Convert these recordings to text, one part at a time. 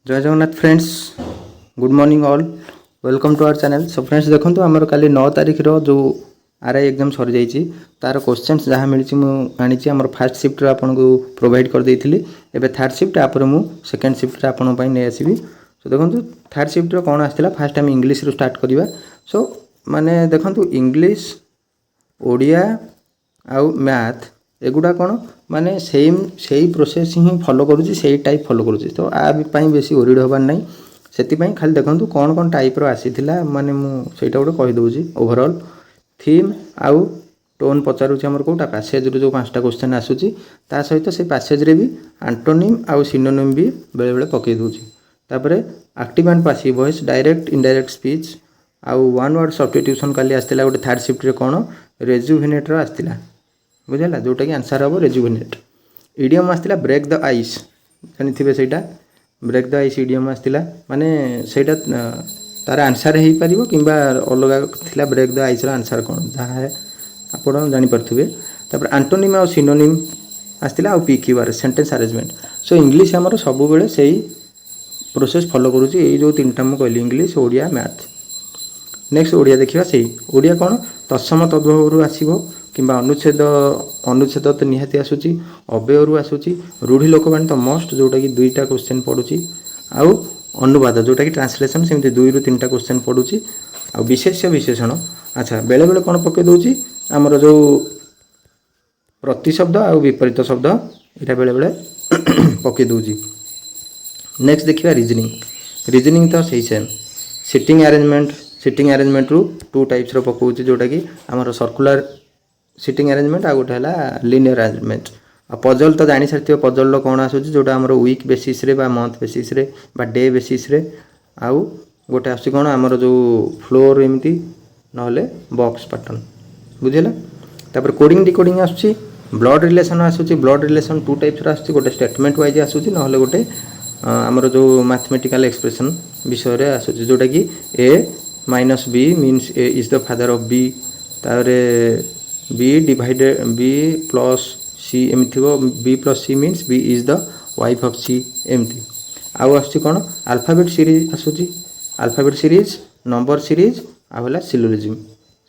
जय Jagannath friends, good morning all, welcome to our channel. So friends देखो आमर काली 9 तारिख जो आरआई एग्जाम सरी जाइए तार क्वेश्चंस जहाँ मिली मुझे आम फास्ट शिफ्ट आपन को प्रोवाइड कर देती एवं थर्ड शिफ्ट आप सेकेंड शिफ्ट आपन नहीं आसवि। सो देखो थर्ड शिफ्ट कौन आसाला फास्ट टाइम इंग्लीश रू स्टार्ट करवा। सो माने देखो इंग्लीश ओडिया आउ मैथ एगुड़ा कौन माने सेम से प्रोसेस ही फॉलो करुँच से टाइप फॉलो करुँच। तो आपाई बेसी ओरिड हबार ना से खाली देखो कौन कौन टाइप आसी माने मुझे गोटे कहीदे ओभरऑल थीम आउ टोन पचारूँ आमर कौटा पैसेज जो 5टा क्वेश्चन आसूसी ता सहित से पैसेज रे भी आंटोनिम आउ सिनोनिम भी बेले बेले पकई दूची। तापर active and passive voice direct indirect speech आउ वन वर्ड सब्स्टिट्यूशन काली आसला गोटे थर्ड शिफ्ट रे कौन रेजुविनेटर आसला बुझेगा जोटा कि आंसर हम रेजुविनेट। इडियम आसला ब्रेक द आइस जानी सेटा ब्रेक द आइस इडियम आसला माने सेटा तार आंसर हो पार कि अलग थिला ब्रेक द आइस आंसर कौन जहाँ है आप जानीपे। तापर आंटोनिम आउ सिनोनिम आसला आउ PQR सेंटेंस अरेंजमेंट। सो इंग्लीश आमर सब बेले से प्रोसेस फॉलो करुँची ये जो 3टा मुझे कहली English Odia math. Next Odia देखा से ओडिया कौन तत्सम तद्भव आसो कि अनुच्छेद अनुच्छेद तो निहाती आसूची अव्ययरू आसूची रूढ़ी लोकवाणी तो मस्ट जोटा कि 2टा क्वेश्चन पड़ुची आउ अनुवाद जोटा कि ट्रांसलेशन सेमती 2 ରୁ 3टा क्वेश्चन पड़ुची आउ विशेष्य विशेषण। अच्छा बेले बेले कौन पकई दूची आमर जो प्रतिशब्द आउ विपरीत शब्द यहाँ बेले बेले पकई दूची। नेक्स्ट देखिए रीजनिंग। रीजनिंग तो सही सेम सिटिंग अरेंजमेंट रू 2 टाइप्स रो पकाउची जोटा कि आमर सर्कुलर सिटिंग अरेंजमेंट आ गोटे है लिनियर अरेंजमेंट। आ पजल तो जानी सारी पजल कौन आसूची जोटा आमर वीक बेसिस रे बा मंथ बेसिस रे बा डे बेसिस रे आउ गोटे आसूची कौन आमर जो फ्लोर एमती नहले बॉक्स पैटर्न बुझेला। तापर कोडिंग डिकोडिंग आसूची ब्लड रिलेशन आसूची ब्लड रिलेशन 2 टाइप्स रो आसूची गोटे स्टेटमेंट वाइज आसूची नहले गोटे आमर जो मैथमेटिकल एक्सप्रेशन विषय रे आसूची जोटा कि A minus B means A is the father of B तारे B divided B plus C एमती B plus C means B is the wife of C एमती। आउ आसूची कौन अल्फाबेट सीरीज आसूची अल्फाबेट सीरीज नंबर सीरीज आला syllogism.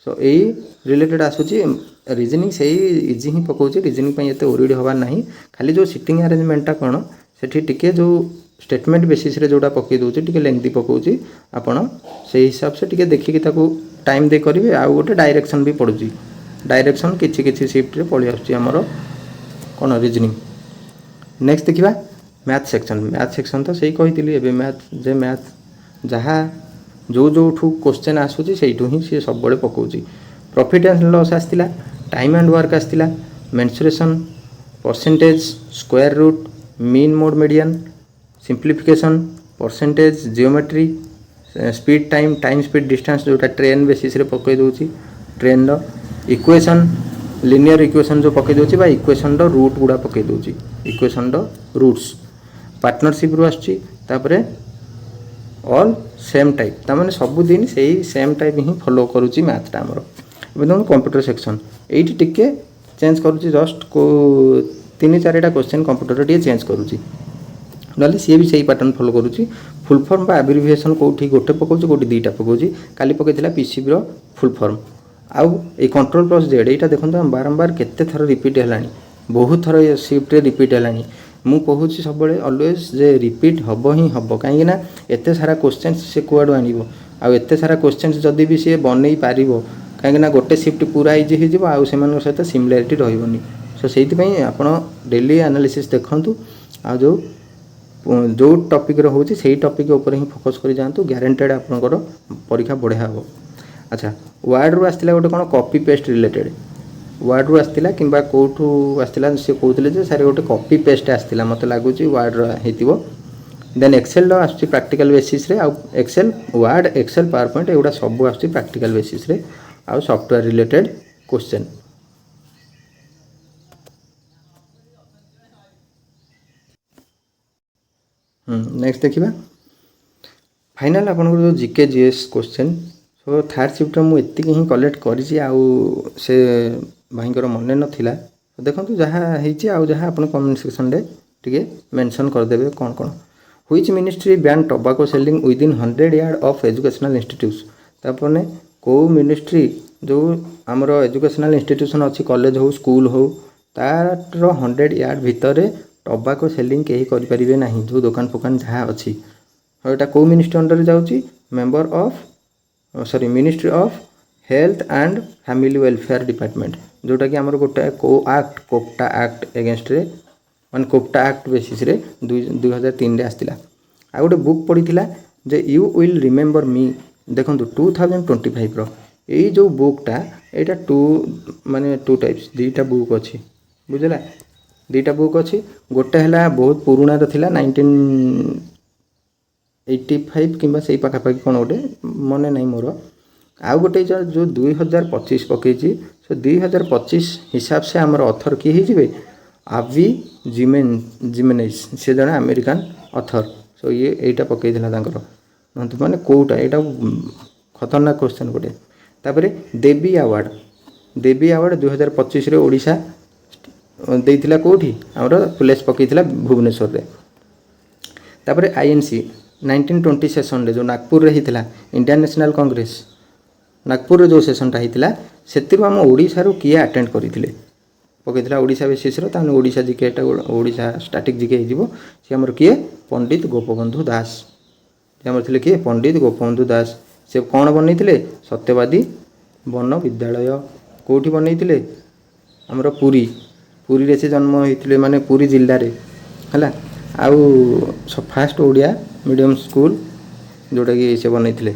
So यही related आसूची रीजनिंग से इजी ही पकाउची रीजनिंग एत ओरिड हबार ना खाली जो सिटिंग अरेंजमेंटा कौन से टिके जो स्टेटमेंट बेसिस रे जोड़ा पकई दूसरी टिके लेंथी पकाउची आपण से हिसाब से टिके देखिकी ताकू टाइम दे करेंगे। आउ गोटे डायरेक्शन भी पड़ुची डायरेक्शन किछि किछि शिफ्ट रे पड़ी आछी हमरो कोन रीजनिंग। नेक्स्ट देखिबा मैथ सेक्शन तो सही कहितली एबे मैथ जहाँ जो ठू क्वेश्चन आसूची सेठू ही सी सब बड़े पकाउची। प्रॉफिट एंड लॉस आसला टाइम एंड वर्क आसला mensuration percentage square root mean mode median simplification percentage geometry speed time speed distance जोटा ट्रेन बेसिस रे पकई दूची ट्रेन रो इक्वेशन लिनियर इक्वेशन जो पकई दूची बा इक्वेशन रो रूट गुडा पकई दूची इक्वेशन रो रूट्स पार्टनरशिप रू आछी तापरे ऑल सेम टाइप तामाने सब दिन सही सेम टाइप ही फॉलो करूची मैथटा हमर। एबे देखो कंप्यूटर सेक्शन एठी टिके चेंज करूची जस्ट को 3-4टा क्वेश्चन कंप्यूटर टिके चेंज करूची नले सी भी सही पैटर्न फॉलो करूची। फुल फॉर्म बा एब्रिविएशन कोठी गोटे पकाउची कोठी 2टा पकाउची काली पकैथिला पीसीबी रो फुल फॉर्म आउ ए कंट्रोल प्लस जेड एटा देखो हम बारंबार केते थर रिपीट हेलानी बहुत थर ये शिफ्ट रे रिपीट हेलानी मु कहूची सब बळे ऑलवेज जे रिपीट हबो ही हबो काहे ना एते सारा क्वेश्चंस से कुआडो आनिबो आउ एते सारा क्वेश्चंस जदी भी से बनै पारिबो काहे ना गोटे शिफ्ट पूरा इजी हे जिवो आउ सेमान सहित सिमिलरिटी रहइबोनी। सो सेति पई आपण डेली एनालिसिस देखंतु आ जो टॉपिक रो होची सेही टॉपिक ऊपर ही फोकस करी जानतु गारंटेड आपनकर परीक्षा बढ़िया हो। अच्छा वर्ड रू आस्तिला गोटे कोन कॉपी पेस्ट रिलेटेड वर्ड रू आस्तिला किंबा कोठू आस्तिला से कहउतले जे सारे गोटे कॉपी पेस्ट आस्तिला मते लागुची वर्ड रो हेतिबो। देन एक्सेल रो आस्ति प्रैक्टिकल बेसिस रे आ Excel Word Excel PowerPoint एगुडा सब आस्ति प्रैक्टिकल बेसिस रे आ सॉफ्टवेयर रिलेटेड क्वेश्चन। नेक्स्ट देखिबा फाइनल आपन जो GK GS question. So third shift मुझे ही कलेक्ट करी आउ से भाईंकर मन नाला देखो जहाँ हो जहाँ आप कमेंट सेक्शन रे टिके मेंशन करदेबे कौन कौन Which ministry banned tobacco selling within 100 yards of educational institutes? तापने କେଉଁ ମିନିଷ୍ଟ୍ରି ଯେଉଁ ଆମର ଏଜୁକେସନାଲ୍ ଇନଷ୍ଟିଟ୍ୟୁସନ୍ ଅଛି କଲେଜ ହଉ ସ୍କୁଲ ହଉ ତାର 100 ୟାର୍ଡ଼ ଭିତରେ ଟବାକୋ ସେଲିଂ କେହି କରିପାରିବେ ନାହିଁ ଯେଉଁ ଦୋକାନ ଫୋକାନ ଯାହା ଅଛି। ଆଉ ଏଇଟା କେଉଁ ମିନିଷ୍ଟ୍ରି ଅଣ୍ଡରରେ ଯାଉଛି? Ministry of health and family welfare department, ଯେଉଁଟାକି ଆମର ଗୋଟେ କେଉଁ ଆକ୍ଟ କୋପଟା ଆକ୍ଟ ଏଗେନଷ୍ଟରେ ମାନେ କୋପଟା ଆକ୍ଟ ବେସିସ୍ରେ 2003ରେ ଆସିଥିଲା। ଆଉ ଗୋଟେ ବୁକ୍ ପଢ଼ିଥିଲା ଯେ ୟୁ ୱିଲ୍ ରିମେମ୍ବର ମି, ଦେଖନ୍ତୁ 2025ର ଏଇ ଯେଉଁ ବୁକ୍ଟା ଏଇଟା ଟୁ ଟାଇପ୍ସ ଦୁଇଟା ବୁକ୍ ଅଛି ବୁଝିଲା, ଦୁଇଟା ବୁକ୍ ଅଛି। ଗୋଟେ ହେଲା ବହୁତ ପୁରୁଣାର ଥିଲା 1985 କିମ୍ବା ସେଇ ପାଖାପାଖି କ'ଣ ଗୋଟେ ମନେ ନାହିଁ ମୋର। ଆଉ ଗୋଟେ ଯେଉଁ 2025 ପକେଇଛି ସେ 2025 ହିସାବ ସେ ଆମର ଅଥର କିଏ ହେଇଯିବେ? ଆଭି ଜିମେନେଜ, ସେ ଜଣେ ଆମେରିକାନ ଅଥର। ସୋ ଏଇଟା ପକେଇଥିଲା ତାଙ୍କର ମାନେ କେଉଁଟା ଏଇଟା ଖତରନାକ କ୍ୱେଶ୍ଚନ୍ ଗୋଟେ। ତାପରେ ଦେବୀ ଆୱାର୍ଡ଼ 2025ରେ ଓଡ଼ିଶା ଦେଇଥିଲା କେଉଁଠି? ଆମର ପ୍ଲେସ୍ ପକେଇଥିଲା ଭୁବନେଶ୍ୱରରେ। ତାପରେ INC 1920 ସେସନରେ ଯେଉଁ ନାଗପୁରରେ ହେଇଥିଲା ଇଣ୍ଡିଆନ୍ ନ୍ୟାସନାଲ୍ କଂଗ୍ରେସ, ନାଗପୁରରେ ଯେଉଁ ସେସନଟା ହେଇଥିଲା ସେଥିରୁ ଆମ ଓଡ଼ିଶାରୁ କିଏ ଆଟେଣ୍ଡ କରିଥିଲେ? ପକେଇଥିଲା ଓଡ଼ିଶା ବେସିସ୍ର, ତାହେଲେ ଓଡ଼ିଶା ଜିକେ ଏଟା ଓଡ଼ିଶା ଷ୍ଟାଟିକ୍ ଜିକେ ହେଇଯିବ। ସେ ଆମର କିଏ? ପଣ୍ଡିତ ଗୋପବନ୍ଧୁ ଦାସ। ସେ ଆମର ଥିଲେ କିଏ? ପଣ୍ଡିତ ଗୋପବନ୍ଧୁ ଦାସ। ସେ କ'ଣ ବନେଇଥିଲେ? ସତ୍ୟବାଦୀ ବନ ବିଦ୍ୟାଳୟ। କେଉଁଠି ବନେଇଥିଲେ? ଆମର ପୁରୀରେ ସେ ଜନ୍ମ ହେଇଥିଲେ, ମାନେ ପୁରୀ ଜିଲ୍ଲାରେ ହେଲା। ଆଉ ଫାଷ୍ଟ ଓଡ଼ିଆ ମିଡ଼ିୟମ୍ ସ୍କୁଲ ଯେଉଁଟାକି ସେ ବନେଇଥିଲେ।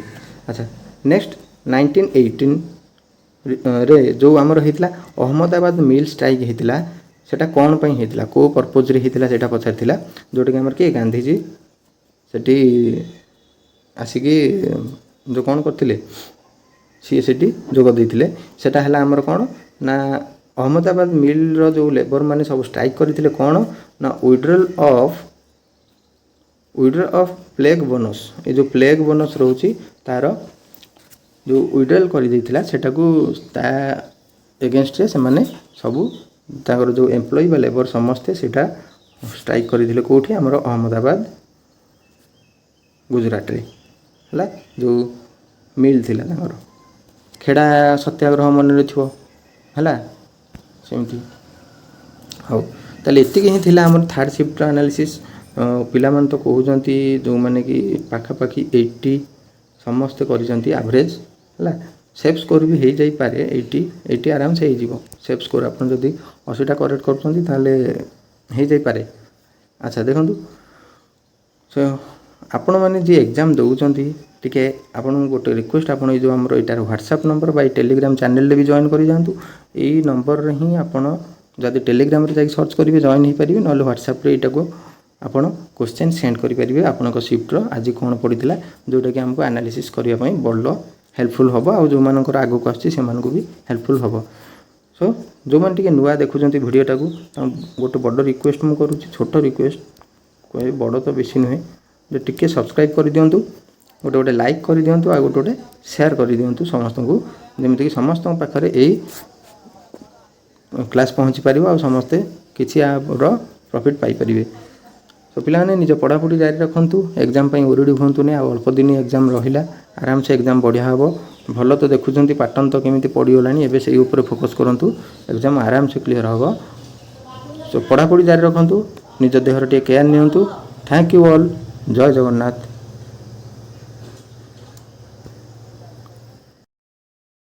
ଆଚ୍ଛା ନେକ୍ସଟ 1918ରେ ଯେଉଁ ଆମର ହେଇଥିଲା ଅହମ୍ମଦାବାଦ ମିଲ୍ ଷ୍ଟ୍ରାଇକ୍ ହେଇଥିଲା, ସେଇଟା କ'ଣ ପାଇଁ ହେଇଥିଲା? କେଉଁ ପର୍ପୋଜରେ ହେଇଥିଲା ସେଇଟା ପଚାରିଥିଲା। ଯେଉଁଟାକି ଆମର କିଏ? ଗାନ୍ଧିଜୀ ସେଠି ଆସିକି ଯେଉଁ କ'ଣ କରିଥିଲେ ସିଏ ସେଠି ଯୋଗ ଦେଇଥିଲେ। ସେଟା ହେଲା ଆମର କ'ଣ ନା ଅହମ୍ମଦାବାଦ ମିଲ୍ର ଯେଉଁ ଲେବର ମାନେ ସବୁ ଷ୍ଟ୍ରାଇକ୍ କରିଥିଲେ କ'ଣ ନା ୱିଡ୍ରଲ୍ ଅଫ୍ ପ୍ଲେଗ୍ ବୋନସ୍। ଏ ଯେଉଁ ପ୍ଲେଗ୍ ବୋନସ୍ ରହୁଛି ତାର ଯେଉଁ ୱିଡ୍ରଲ୍ କରିଦେଇଥିଲା ସେଟାକୁ ତା ଏଗେନଷ୍ଟରେ ସେମାନେ ସବୁ ତାଙ୍କର ଯେଉଁ ଏମ୍ପ୍ଲୟି ବା ଲେବର ସମସ୍ତେ ସେଇଟା ଷ୍ଟ୍ରାଇକ୍ କରିଥିଲେ। କେଉଁଠି? ଆମର ଅହମ୍ମଦାବାଦ ଗୁଜୁରାଟରେ ହେଲା। ଯେଉଁ ମିଲ୍ ଥିଲା ତାଙ୍କର ଖେଡ଼ା ସତ୍ୟାଗ୍ରହ ମନରେ ଥିବ ହେଲା ସେମିତି। ହଉ ତାହେଲେ ଏତିକି ହିଁ ଥିଲା ଆମର ଥାର୍ଡ଼ ସିଫ୍ଟର ଆନାଲିସିସ୍। ପିଲାମାନେ ତ କହୁଛନ୍ତି ଯେଉଁମାନେ କି ପାଖାପାଖି 80 ସମସ୍ତେ କରିଛନ୍ତି ଆଭରେଜ୍ ହେଲା। ସେଫ୍ ସ୍କୋର ବି ହେଇଯାଇପାରେ 80 ଆରାମସେ ହେଇଯିବ। ସେଫ୍ ସ୍କୋର ଆପଣ ଯଦି 80ଟା କରେକ୍ଟ କରୁଛନ୍ତି ତାହେଲେ ହେଇଯାଇପାରେ। ଆଚ୍ଛା ଦେଖନ୍ତୁ ଆପଣମାନେ ଯିଏ ଏକ୍ଜାମ୍ ଦେଉଛନ୍ତି ଟିକେ ଆପଣଙ୍କୁ ଗୋଟେ ରିକ୍ୱେଷ୍ଟ, ଆପଣ ଏଇ ଯେଉଁ ଆମର ଏଇଟାର ହ୍ୱାଟ୍ସଆପ୍ ନମ୍ବର ବା ଏଇ ଟେଲିଗ୍ରାମ୍ ଚ୍ୟାନେଲରେ ବି ଜଏନ୍ କରିଯାଆନ୍ତୁ। ଏଇ ନମ୍ବରରେ ହିଁ ଆପଣ ଯଦି ଟେଲିଗ୍ରାମରେ ଯାଇକି ସର୍ଚ୍ଚ କରିବେ ଜଏନ୍ ହେଇପାରିବେ, ନହେଲେ ହ୍ୱାଟ୍ସଆପ୍ରେ ଏଇଟାକୁ ଆପଣ କ୍ୱେଶ୍ଚନ୍ ସେଣ୍ଡ କରିପାରିବେ ଆପଣଙ୍କ ସିଫ୍ଟର ଆଜି କ'ଣ ପଡ଼ିଥିଲା, ଯେଉଁଟାକି ଆମକୁ ଆନାଲିସିସ୍ କରିବା ପାଇଁ ଭଲ ହେଲ୍ପଫୁଲ୍ ହେବ। ଆଉ ଯେଉଁମାନଙ୍କର ଆଗକୁ ଆସୁଛି ସେମାନଙ୍କୁ ବି ହେଲ୍ପଫୁଲ୍ ହେବ। ସୋ ଯେଉଁମାନେ ଟିକେ ନୂଆ ଦେଖୁଛନ୍ତି ଭିଡ଼ିଓଟାକୁ ଗୋଟେ ବଡ଼ ରିକ୍ୱେଷ୍ଟ ମୁଁ କରୁଛି, ଛୋଟ ରିକ୍ୱେଷ୍ଟ କହିବି, ବଡ଼ ତ ବେଶୀ ନୁହେଁ, ଯେ ଟିକେ ସବସ୍କ୍ରାଇବ୍ କରିଦିଅନ୍ତୁ, ଗୋଟେ ଲାଇକ୍ କରିଦିଅନ୍ତୁ, ଆଉ ଗୋଟେ ସେୟାର କରିଦିଅନ୍ତୁ ସମସ୍ତଙ୍କୁ, ଯେମିତିକି ସମସ୍ତଙ୍କ ପାଖରେ ଏଇ କ୍ଲାସ୍ ପହଞ୍ଚି ପାରିବ ଆଉ ସମସ୍ତେ କିଛି ଆର ପ୍ରଫିଟ୍ ପାଇପାରିବେ। ତ ପିଲାମାନେ ନିଜ ପଢ଼ାପଢ଼ି ଜାରି ରଖନ୍ତୁ, ଏକ୍ଜାମ୍ ପାଇଁ ଓରିଡ଼ି ହୁଅନ୍ତୁନି। ଆଉ ଅଳ୍ପ ଦିନ ଏକ୍ଜାମ୍ ରହିଲା, ଆରାମସେ ଏକ୍ଜାମ୍ ବଢ଼ିଆ ହେବ। ଭଲ ତ ଦେଖୁଛନ୍ତି ପାଟର୍ନ ତ କେମିତି ପଡ଼ିଗଲାଣି, ଏବେ ସେଇ ଉପରେ ଫୋକସ୍ କରନ୍ତୁ, ଏକ୍ଜାମ୍ ଆରାମସେ କ୍ଲିୟର ହେବ। ସୋ ପଢ଼ାପଢ଼ି ଜାରି ରଖନ୍ତୁ, ନିଜ ଦେହର ଟିକେ କେୟାର ନିଅନ୍ତୁ। ଥ୍ୟାଙ୍କ ୟୁ ଅଲ୍, ଜୟ ଜଗନ୍ନାଥ।